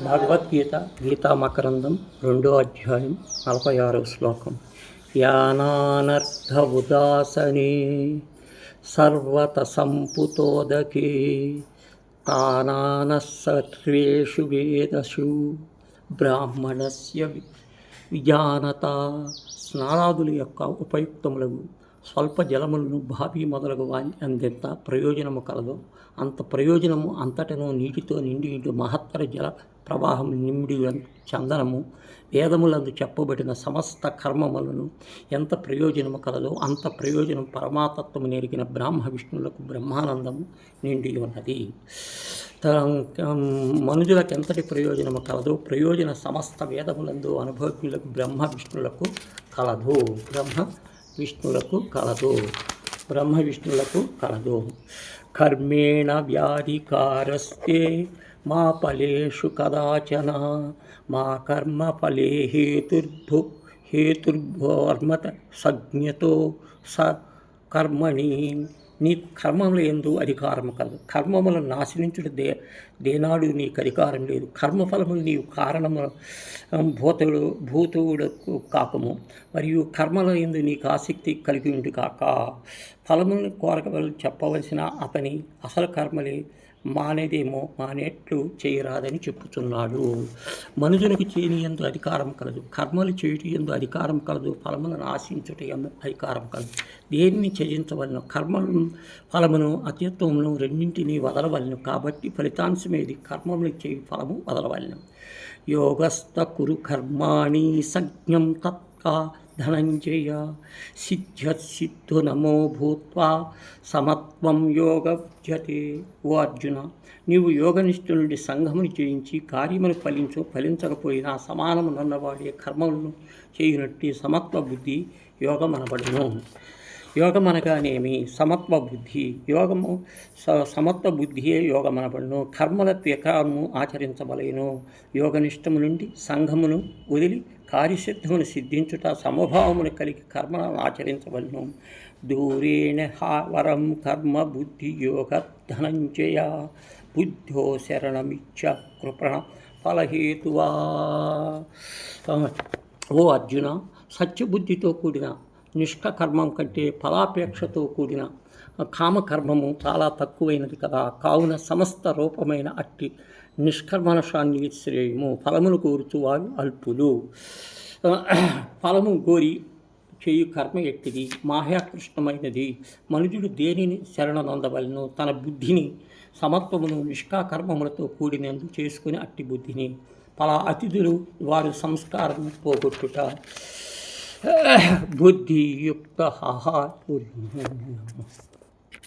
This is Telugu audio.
భగవద్గీత గీతామకరందం 2వ అధ్యాయం 46వ శ్లోకం. యానానర్థ ఉదాసనే సర్వత సంపుతోదకే తానాన సర్వేషు వేదషు బ్రాహ్మణస్య విజానత. స్నానాదుల యొక్క ఉపయుక్తములను స్వల్ప జలములను భావి మొదలగు వాని అందెంత ప్రయోజనము కలదో అంత ప్రయోజనము అంతటను నీటితో నిండి మహత్తర జల ప్రవాహం నిండి చందనము వేదములందు చెప్పబడిన సమస్త కర్మములను ఎంత ప్రయోజనము కలదో అంత ప్రయోజనం పరమాతత్వము నెరిగిన బ్రాహ్మ విష్ణువులకు బ్రహ్మానందము నిండి ఉన్నది. మనుజులకు ఎంతటి ప్రయోజనము కలదో ప్రయోజన సమస్త వేదములందు అనుభవజ్ఞులకు బ్రహ్మ విష్ణువులకు కలదు. కర్మేణ వ్యాధికారస్తే మా ఫలేషు కదాచన మా కర్మ ఫలే హేతుర్భోర్మత సజ్ఞతో స కర్మణి. నీ కర్మముల యందు అధికారము కలదు. కర్మములను నాశించుడు దేనాడు నీకు అధికారం లేదు. కర్మఫలములు నీవు కారణము భూతువుడకు కాకము మరియు కర్మల యందు నీకు ఆసక్తి కలిగి ఉండి కాక ఫలములను కోరకవలు చెప్పవలసిన అతని అసలు కర్మలే మానేట్లు చేయరాదని చెప్పుచున్నాడు. మనుషునికి చేయని యందు అధికారం కలదు, కర్మలు చేయుట యందు అధికారం కలదు, ఫలములను ఆశించుట యందు అధికారం కలదు. దేనిని త్యజించవలను? ఫలమును అత్యత్వమును రెండింటినీ వదలవలను. కాబట్టి ఫలితాంశమేది? కర్మములు చేయు ఫలము వదలవలను. యోగస్థ కురు కర్మాణి సజ్ఞం తత్కా ధనంజయ సిద్ధ్యసిద్ధు నమో భూత్వా సమత్వం యోగజ్యతే. ఓ అర్జున, నీవు యోగనిష్ఠు నుండి సంఘమును చేయించి కార్యమును ఫలించకపోయినా సమానమునన్నవాడే కర్మలను చేయునట్టి సమత్వ బుద్ధి యోగమనబడును. యోగమనగానేమి? సమత్వ బుద్ధి. సమత్వ బుద్ధియే యోగమనబడును. కర్మల ప్రకారము ఆచరించబలేను. యోగనిష్టము నుండి సంఘమును వదిలి కార్యసిద్ధమును సిద్ధించుట సమభావమును కలిగి కర్మలను ఆచరించవలను. దూరేణ వరం కర్మ బుద్ధి యోగ ధనంజయ బుద్ధో శరణమిచ్చ కృపణ ఫలహేతువా. ఓ అర్జున, సత్యబుద్ధితో కూడిన నిష్కర్మం కంటే ఫలాపేక్షతో కూడిన కామకర్మము చాలా తక్కువైనది కదా. కావున సమస్త రూపమైన అట్టి నిష్కర్మణశాన్ని శ్రేయము. ఫలమును కోరుచు వారు అల్పులు. ఫలము కోరి చేయు కర్మ ఎట్టిది? మాయాకృష్ణమైనది. మనుజుడు దేనిని శరణనొందవలను? తన బుద్ధిని సమత్వమును నిష్కాకర్మములతో కూడినందు చేసుకుని అట్టి బుద్ధిని. అతిథులు వారు సంస్కారం పోగొట్టుట. బుద్ధియుక్త